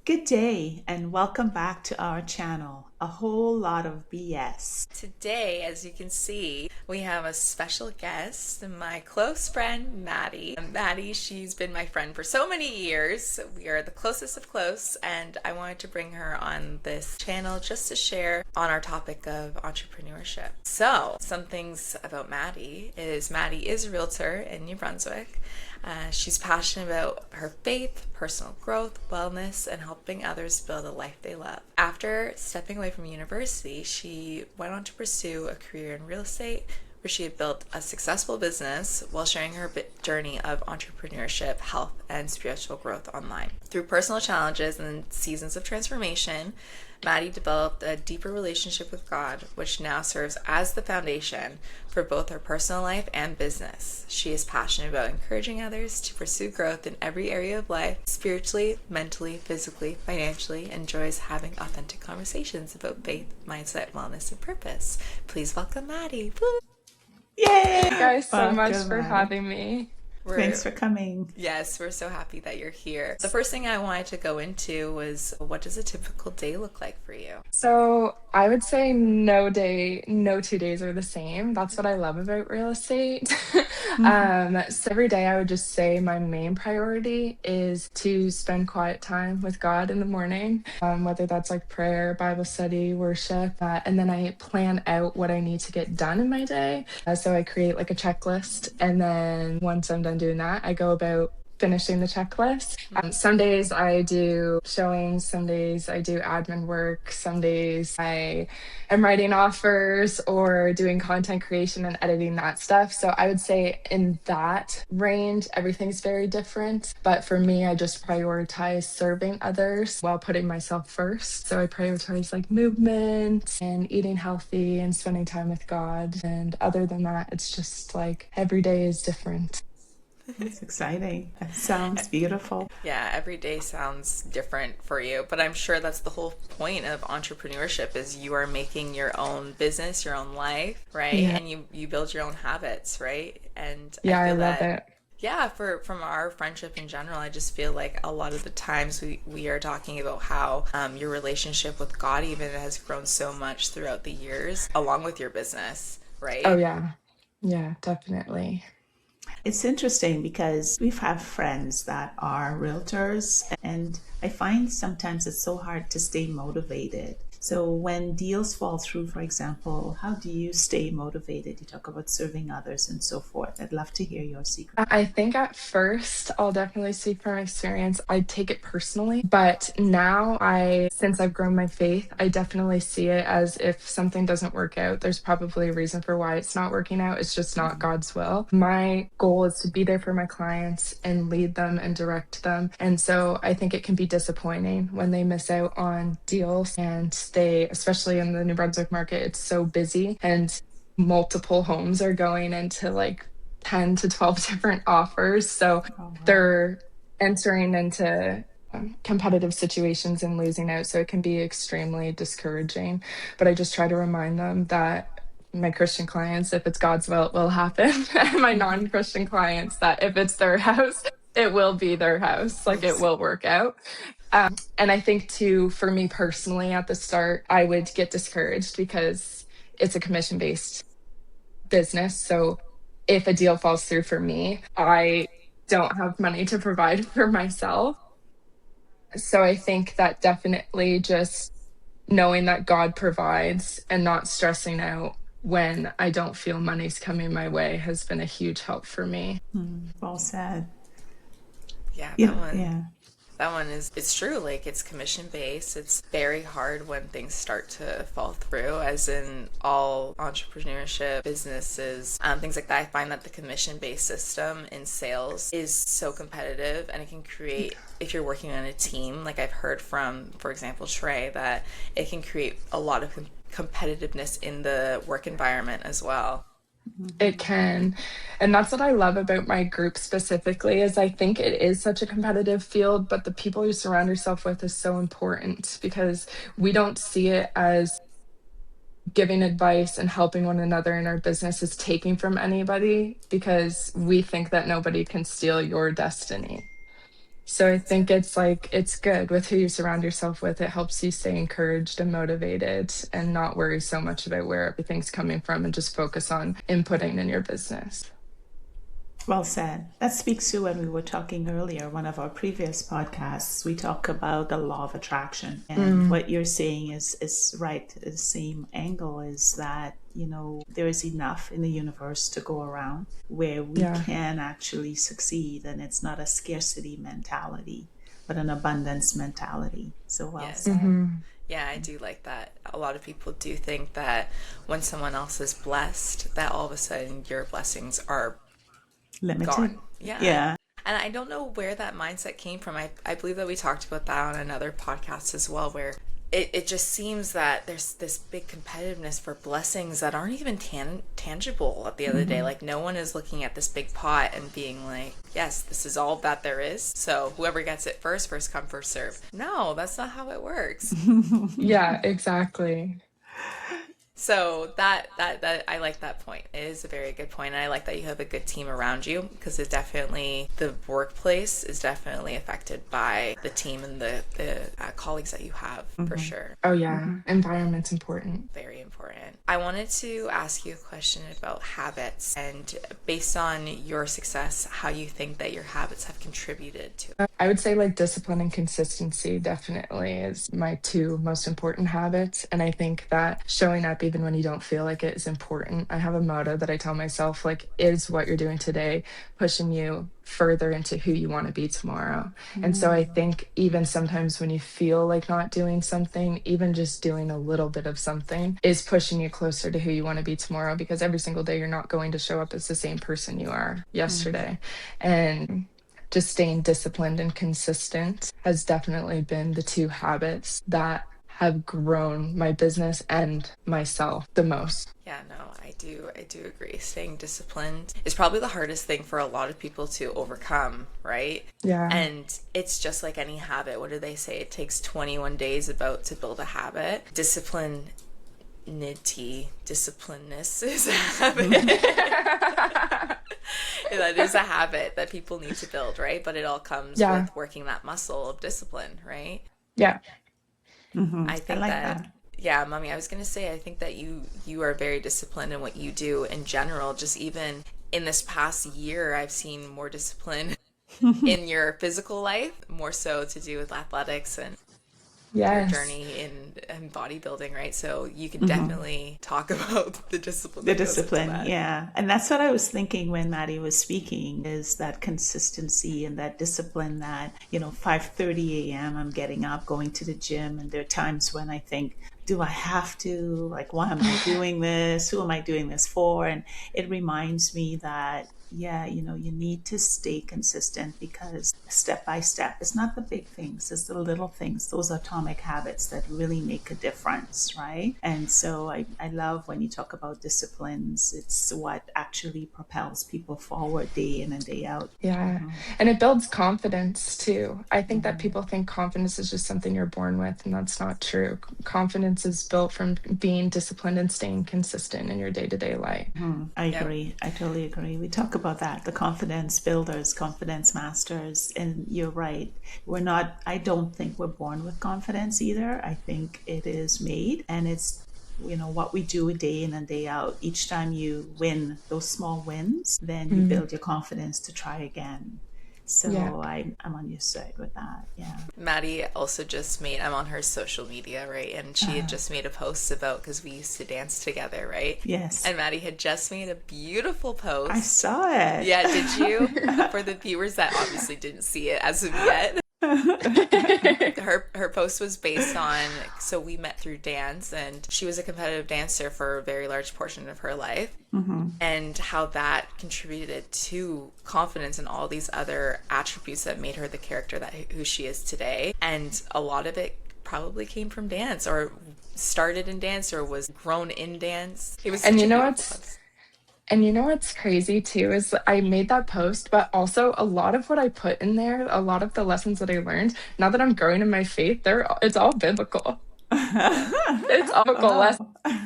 Good day and welcome back to our channel, A Whole Lot of BS. Today, as you can see, we have a special guest, my close friend, Maddy. Maddy, she's been my friend for so many years. We are the closest of close, and I wanted to bring her on this channel just to share on our topic of entrepreneurship. So, some things about Maddy is a realtor in New Brunswick. She's passionate about her faith, personal growth, wellness, and helping others build a life they love. After stepping away from university, she went on to pursue a career in real estate, where she had built a successful business while sharing her journey of entrepreneurship, health, and spiritual growth online. Through personal challenges and seasons of transformation, Maddy developed a deeper relationship with God, which now serves as the foundation for both her personal life and business. She is passionate about encouraging others to pursue growth in every area of life, spiritually, mentally, physically, financially, and enjoys having authentic conversations about faith, mindset, wellness, and purpose. Please welcome Maddy. Woo! Yay! Thank you guys so much Welcome, for Maddie. having me. Thanks for coming. Yes, we're so happy that you're here. The first thing I wanted to go into was, what does a typical day look like for you? So I would say no 2 days are the same. That's what I love about real estate. So every day I would just say my main priority is to spend quiet time with God in the morning, whether that's like prayer, Bible study, worship, and then I plan out what I need to get done in my day. So I create like a checklist, and then once I'm done doing that, I go about finishing the checklist. Some days I do showings, some days I do admin work, some days I am writing offers or doing content creation and editing that stuff. So I would say in that range, everything's very different. But for me, I just prioritize serving others while putting myself first. So I prioritize like movement and eating healthy and spending time with God. And other than that, it's just like every day is different. That's exciting. That sounds beautiful. Yeah, every day sounds different for you, but I'm sure that's the whole point of entrepreneurship is you are making your own business, your own life, right? Yeah. And you build your own habits, right? And Yeah, I I feel love that it. yeah, from our friendship in general, I just feel like a lot of the times we are talking about how your relationship with God even has grown so much throughout the years, along with your business, Oh, right? yeah. Yeah, definitely. It's interesting because we've had friends that are realtors, and I find sometimes it's so hard to stay motivated. So when deals fall through, for example, how do you stay motivated? You talk about serving others and so forth. I'd love to hear your secret. I think at first, I'll definitely speak from experience, I take it personally. But now since I've grown my faith, I definitely see it as if something doesn't work out, there's probably a reason for why it's not working out. It's just not God's will. My goal is to be there for my clients and lead them and direct them. And so I think it can be disappointing when they miss out on deals, and especially in the New Brunswick market, it's so busy and multiple homes are going into like 10 to 12 different offers. So Oh, wow. they're entering into competitive situations and losing out. So it can be extremely discouraging. But I just try to remind them that my Christian clients, if it's God's will, it will happen. And my non Christian clients, that if it's their house, it will be their house. Like it will work out. And I think too, for me personally, at the start, I would get discouraged because it's a commission based business. So if a deal falls through for me, I don't have money to provide for myself. So I think that definitely just knowing that God provides and not stressing out when I don't feel money's coming my way has been a huge help for me. Well said. Yeah, Yeah, yeah. that one is, it's true. Like, it's commission based. It's very hard when things start to fall through, as in all entrepreneurship businesses, things like that. I find that the commission based system in sales is so competitive, and it can create, if you're working on a team, like I've heard from, for example, Trey, that it can create a lot of competitiveness in the work environment as well. It can. And that's what I love about my group specifically is I think it is such a competitive field, but the people you surround yourself with is so important because we don't see it as giving advice and helping one another in our business as taking from anybody because we think that nobody can steal your destiny. So I think it's like it's good with who you surround yourself with. It helps you stay encouraged and motivated and not worry so much about where everything's coming from and just focus on inputting in your business. Well said. That speaks to when we were talking earlier, one of our previous podcasts, we talk about the law of attraction. And Mm, what you're saying is right. The same angle is that, there is enough in the universe to go around where we yeah. can actually succeed. And it's not a scarcity mentality, but an abundance mentality. So well Yes. said. Hmm. Yeah, I do like that. A lot of people do think that when someone else is blessed, that all of a sudden your blessings are Limited. gone. Yeah. Yeah. And I don't know where that mindset came from. I believe that we talked about that on another podcast as well, where it just seems that there's this big competitiveness for blessings that aren't even tangible at the end of the day. Like, no one is looking at this big pot and being like, yes, this is all that there is. So whoever gets it first come, first serve. No, that's not how it works. Yeah, exactly. So that I like that point. It is a very good point, and I like that you have a good team around you, because it definitely, the workplace is definitely affected by the team and the colleagues that you have, for sure. Oh yeah, environment's important. Very important. I wanted to ask you a question about habits, and based on your success, how you think that your habits have contributed to it. I would say like discipline and consistency definitely is my two most important habits. And I think that showing up even when you don't feel like it is important. I have a motto that I tell myself, like, is what you're doing today pushing you further into who you want to be tomorrow? And so I think even sometimes when you feel like not doing something, even just doing a little bit of something is pushing you closer to who you want to be tomorrow, because every single day you're not going to show up as the same person you are yesterday. And just staying disciplined and consistent has definitely been the two habits that have grown my business and myself the most. Yeah, no, I do agree. Staying disciplined is probably the hardest thing for a lot of people to overcome, right? Yeah. And it's just like any habit. What do they say? It takes 21 days about to build a habit. Disciplinedness is a habit. That is a habit that people need to build, right? But it all comes Yeah. with working that muscle of discipline, right? Yeah. I I think like that, that. yeah, mommy, I was gonna say, I think that you are very disciplined in what you do in general. Just even in this past year, I've seen more discipline in your physical life, more so to do with athletics and your Yes. journey in bodybuilding, right? So you can definitely talk about the discipline The that goes into discipline, that. yeah. And that's what I was thinking when Maddie was speaking, is that consistency and that discipline that, 5:30 a.m. I'm getting up, going to the gym, and there are times when I think, do I have to? Like, why am I doing this? Who am I doing this for? And it reminds me that, yeah, you need to stay consistent, because step by step, it's not the big things, it's the little things, those atomic habits that really make a difference, right? And so I love when you talk about disciplines, it's what actually propels people forward day in and day out. Yeah. And it builds confidence too. I think that people think confidence is just something you're born with, and that's not true. Confidence is built from being disciplined and staying consistent in your day to day life. I Yeah. agree. I totally agree. We talk about that, the confidence builders, confidence masters. And you're right. I don't think we're born with confidence either. I think it is made, and it's, what we do day in and day out. Each time you win those small wins, then you Mm, build your confidence to try again. yeah. So I'm on your side with that. Yeah. Maddie also just made, I'm on her social media, right? And she had just made a post about, because we used to dance together, right? Yes. And Maddie had just made a beautiful post. I saw it. Yeah, did you? For the viewers that obviously didn't see it as of yet, her post was based on, so we met through dance, and she was a competitive dancer for a very large portion of her life, and how that contributed to confidence and all these other attributes that made her the character that who she is today. And a lot of it probably came from dance, or started in dance, or was grown in dance. It was such And a you know beautiful what's post. and you know what's crazy too is I made that post, but also a lot of what I put in there, a lot of the lessons that I learned, now that I'm growing in my faith, it's all biblical. It's all biblical lessons. Oh.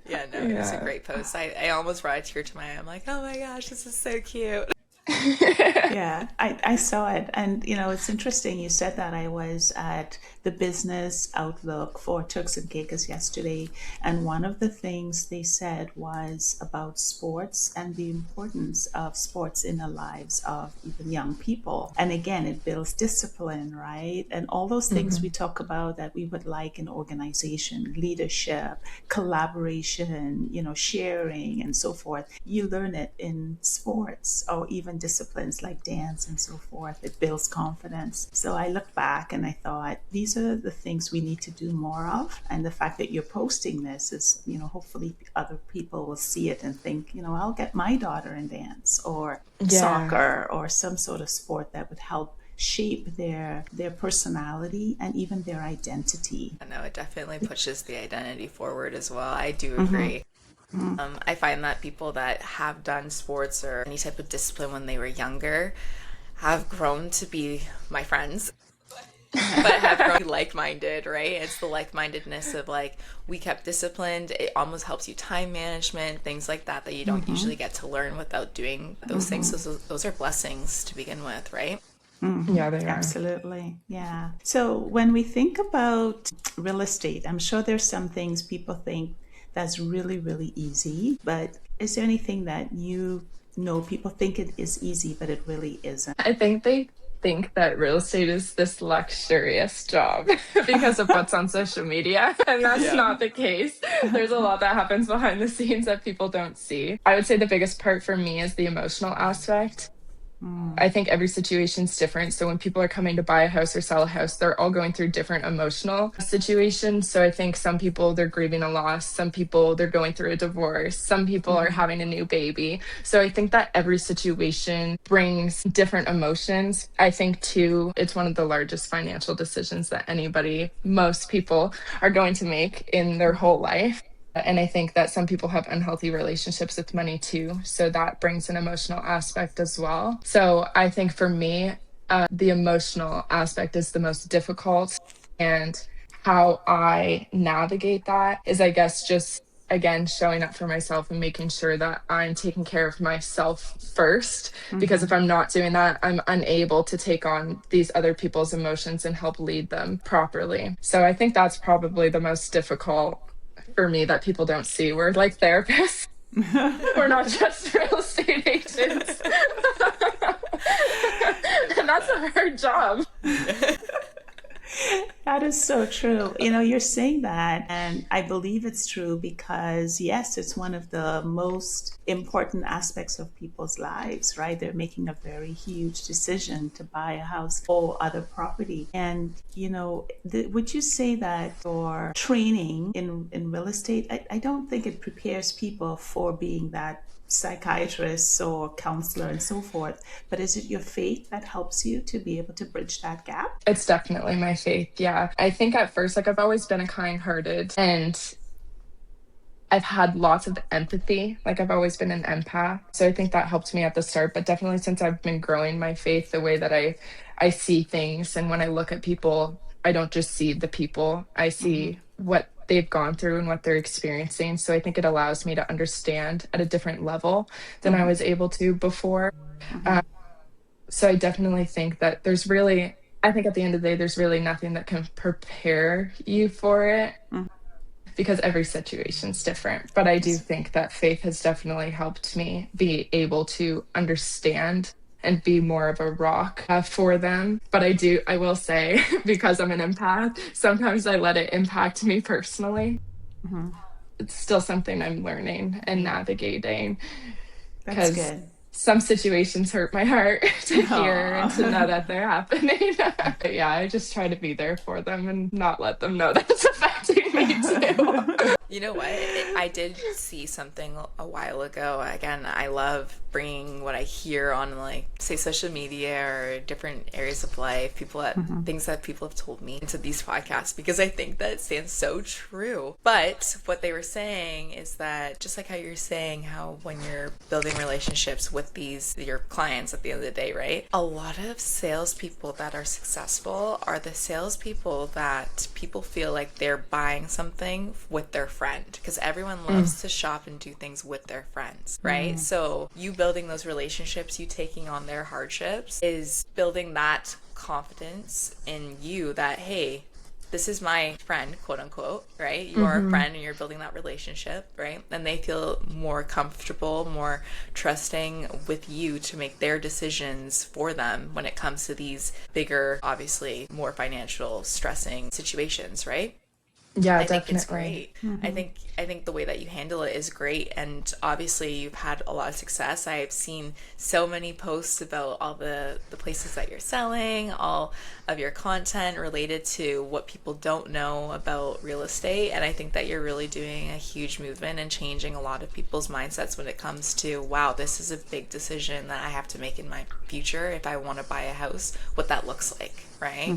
Yeah, no, it was a Yeah. great post. I almost brought a tear to my eye. I'm like, oh my gosh, this is so cute. Yeah, I saw it. And, it's interesting you said that. I was at the business outlook for Turks and Caicos yesterday. And one of the things they said was about sports and the importance of sports in the lives of even young people. And again, it builds discipline, right? And all those things we Mhm. talk about that we would like in organization, leadership, collaboration, sharing and so forth. You learn it in sports or even disciplines like dance and so forth. It builds confidence. So I look back and I thought, these are the things we need to do more of. And the fact that you're posting this is, hopefully other people will see it and think, I'll get my daughter in dance or Yeah. soccer or some sort of sport that would help shape their personality and even their identity. I know it definitely pushes the identity forward as well. I do Mm-hmm. agree. I find that people that have done sports or any type of discipline when they were younger have grown to be my friends, but have grown to be like-minded, right? It's the like-mindedness of like, we kept disciplined. It almost helps you time management, things like that that you don't Mm-hmm. usually get to learn without doing those things. Those are blessings to begin with, right? Mm-hmm. Yeah, they are. Absolutely. Yeah. So when we think about real estate, I'm sure there's some things people think that's really, really easy. But is there anything that people think it is easy, but it really isn't? I think they think that real estate is this luxurious job because of what's on social media, and that's Yeah. not the case. There's a lot that happens behind the scenes that people don't see. I would say the biggest part for me is the emotional aspect. Mm, I think every situation's different. So when people are coming to buy a house or sell a house, they're all going through different emotional situations. So I think some people they're grieving a loss, some people they're going through a divorce, some people are mhm, having a new baby. So I think that every situation brings different emotions. I think too, it's one of the largest financial decisions that most people are going to make in their mhm, whole life. And I think that some people have unhealthy relationships with money too. So that brings an emotional aspect as well. So I think for me, the emotional aspect is the most difficult. And how I navigate that is, I guess, just again showing up for myself and making sure that I'm taking care of myself first. Because if mhm. I'm not doing that, I'm unable to take on these other people's emotions and help lead them properly. So I think that's probably the most difficult for me that people don't see. We're like therapists. We're not just real estate agents. I And love that's that. a hard job. That is so true. You're saying that, and I believe it's true because, yes, it's one of the most important aspects of people's lives, right? They're making a very huge decision to buy a house or other property. And, would you say that your training in real estate, I don't think it prepares people for being that psychiatrist or counselor and so forth, but is it your faith that helps you to be able to bridge that gap? It's definitely my faith. Yeah. I think at first, like, I've always been a kind hearted and I've had lots of empathy. Like, I've always been an empath. So I think that helped me at the start. But definitely since I've been growing my faith, the way that I see things, and when I look at people, I don't just see the people, I Mm-hmm. see what they've gone through and what they're experiencing. So I think it allows me to understand at a different level than I Mm-hmm. was able to before. Mm-hmm. Um, so I definitely think that I think at the end of the day, there's really nothing that can prepare you for it Mm-hmm. because every situation's different. But I do Yes. think that faith has definitely helped me be able to understand and be more of a rock for them. But I will say, because I'm an empath, sometimes I let it impact me personally. Mm-hmm. It's still something I'm learning and Right. navigating That's because good. some situations hurt my heart to hear and to know Aw. that they're happening. But yeah, I just try to be there for them and not let them know that it's affecting me too. You know what? I did see something a while ago. Again, I love bringing what I hear on, like, say, social media or different areas of life, Mhm. things that people have told me into these podcasts because I think that it stands so true. But what they were saying is that just like how you're saying how when you're building relationships with your clients at the end of the day, right? A lot of salespeople that are successful are the salespeople that people feel like they're buying something with their friend, because everyone loves to shop and do things with their friends, right? So you building those relationships, you taking on their hardships is building that confidence in you that, hey, this is my friend, quote unquote, right? You are a friend and you're building that relationship, right? And they feel more comfortable, more trusting with you to make their decisions for them when it comes to these bigger, obviously more financial stressing situations, right? Yeah, I think it's definitely. great. I think the way that you handle it is great, and obviously you've had a lot of success. I have seen so many posts about all the places that you're selling, all of your content related to what people don't know about real estate, and I think that you're really doing a huge movement and changing a lot of people's mindsets when it comes to, wow, this is a big decision that I have to make in my future if I want to buy a house, what that looks like, right?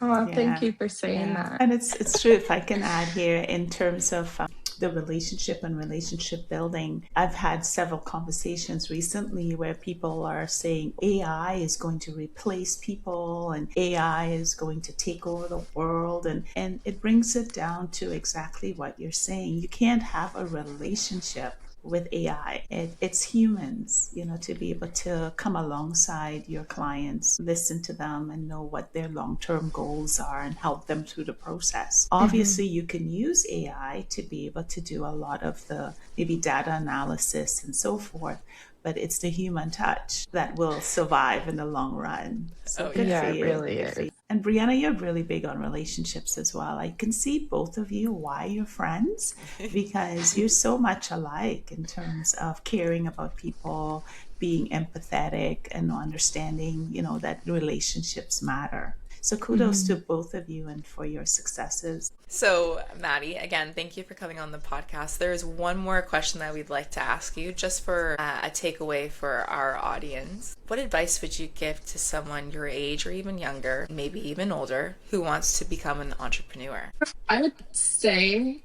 Oh, thank Yeah, you for saying yeah, that. and it's true. If I can add here, in terms of the relationship and relationship building, I've had several conversations recently where people are saying AI is going to replace people and AI is going to take over the world, and it brings it down to exactly what you're saying. You can't have a relationship with AI. It's humans, to be able to come alongside your clients, listen to them, and know what their long term goals are and help them through the process. Obviously, you can use AI to be able to do a lot of the maybe data analysis and so forth. But it's the human touch that will survive in the long run. So Oh, good yeah. for Yeah, it you. really Good for is. you. And Brianna, you're really big on relationships as well. I can see both of you why you're friends, because you're so much alike in terms of caring about people, being empathetic, and understanding, that relationships matter. So kudos to both of you and for your successes. So, Maddie, again, thank you for coming on the podcast. There is one more question that we'd like to ask you, just for a takeaway for our audience. What advice would you give to someone your age or even younger, maybe even older, who wants to become an entrepreneur? I would say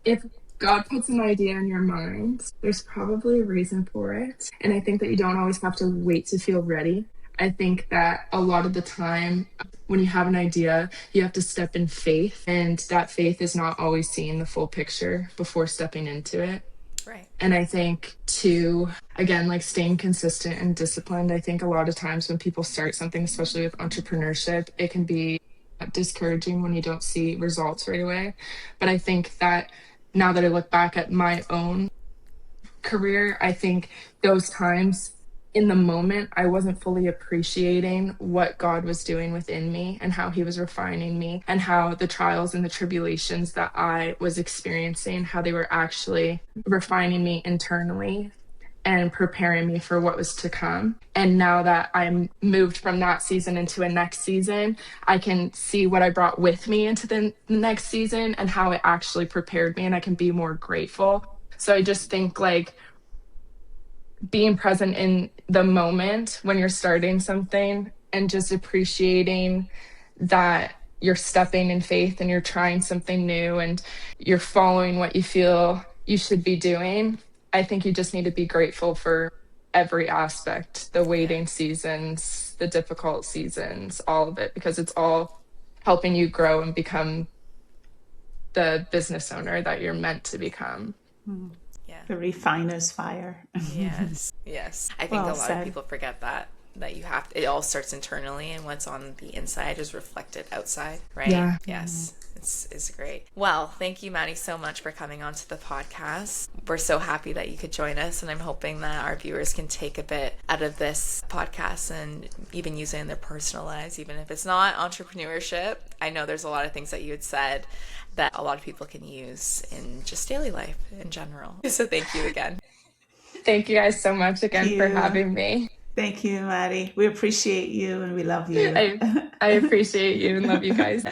if God puts an idea in your mind, there's probably a reason for it. And I think that you don't always have to wait to feel ready. I think that a lot of the time when you have an idea, you have to step in faith, and that faith is not always seeing the full picture before stepping into it. Right. And I think to, again, like staying consistent and disciplined, I think a lot of times when people start something, especially with entrepreneurship, it can be discouraging when you don't see results right away. But I think that now that I look back at my own career, I think those times in the moment, I wasn't fully appreciating what God was doing within me and how he was refining me, and how the trials and the tribulations that I was experiencing, how they were actually refining me internally and preparing me for what was to come. And now that I'm moved from that season into a next season, I can see what I brought with me into the next season and how it actually prepared me, and I can be more grateful. So I just think like being present in the moment when you're starting something and just appreciating that you're stepping in faith and you're trying something new and you're following what you feel you should be doing. I think you just need to be grateful for every aspect, the waiting seasons, the difficult seasons, all of it, because it's all helping you grow and become the business owner that you're meant to become. Yeah. The refiner's fire. Yes. Yes. I think Well a lot of said. people forget that you have to, it all starts internally, and what's on the inside is reflected outside, right? Yeah. Yes. It's great. Well, thank you, Maddie, so much for coming on to the podcast. We're so happy that you could join us, and I'm hoping that our viewers can take a bit out of this podcast and even use it in their personal lives, even if it's not entrepreneurship. I know there's a lot of things that you had said that a lot of people can use in just daily life in general. So thank you again. Thank you guys so much again for having me. Thank you, Maddie. We appreciate you and we love you. I appreciate you and love you guys.